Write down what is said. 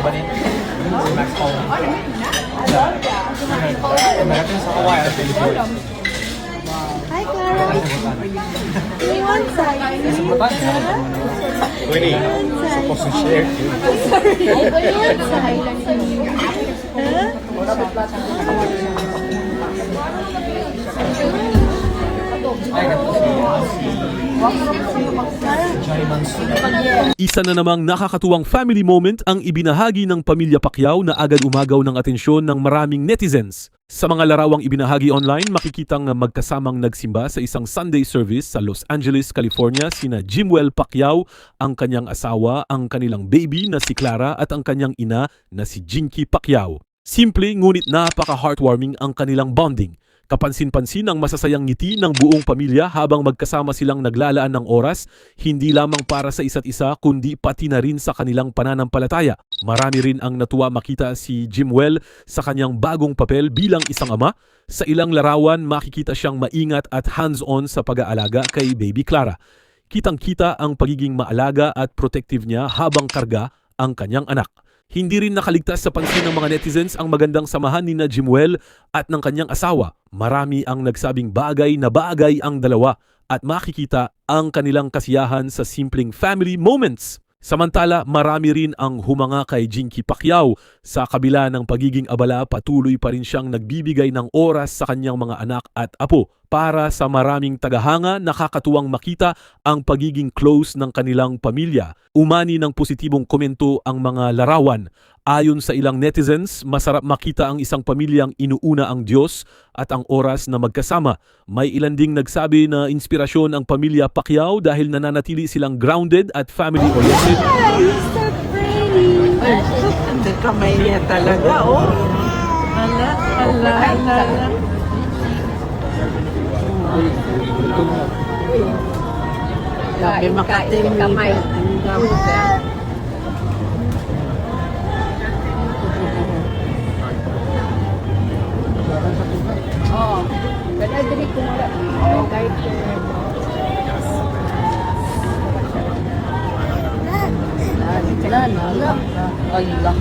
Si Max Paul. Meron sa Hawaii at California. Hi, Clara. Iwan sa'yo. Pwede. Supposed to share. Iwan sa'yo. Isa na namang nakakatuwang family moment ang ibinahagi ng pamilya Pacquiao na agad umagaw ng atensyon ng maraming netizens. Sa mga larawang ibinahagi online, makikitang magkasamang nagsimba sa isang Sunday service sa Los Angeles, California sina Jimwell Pacquiao, ang kanyang asawa, ang kanilang baby na si Clara at ang kanyang ina na si Jinky Pacquiao. Simple ngunit napaka-heartwarming ang kanilang bonding. Kapansin-pansin ang masasayang ngiti ng buong pamilya habang magkasama silang naglalaan ng oras, hindi lamang para sa isa't isa kundi pati na rin sa kanilang pananampalataya. Marami rin ang natuwa makita si Jimwell sa kanyang bagong papel bilang isang ama. Sa ilang larawan makikita siyang maingat at hands-on sa pag-aalaga kay baby Clara. Kitang-kita ang pagiging maalaga at protective niya habang karga ang kanyang anak. Hindi rin nakaligtas sa pansin ng mga netizens ang magandang samahan ni na Jimwell at ng kanyang asawa. Marami ang nagsabing bagay na bagay ang dalawa at makikita ang kanilang kasiyahan sa simpleng family moments. Samantala, marami rin ang humanga kay Jinky Pacquiao. Sa kabila ng pagiging abala, patuloy pa rin siyang nagbibigay ng oras sa kanyang mga anak at apo. Para sa maraming tagahanga, nakakatuwang makita ang pagiging close ng kanilang pamilya. Umani ng positibong komento ang mga larawan. Ayon sa ilang netizens, masarap makita ang isang pamilyang inuuna ang Diyos at ang oras na magkasama. May ilan ding nagsabi na inspirasyon ang pamilya Pacquiao dahil nananatili silang grounded at family-oriented. You're so pretty. Ang kamay niya talaga, oh. Ala, ala, ala. Grabe makatimig. Kamay. Oh, kaya dili ko wala. Kahit Allah. Allah.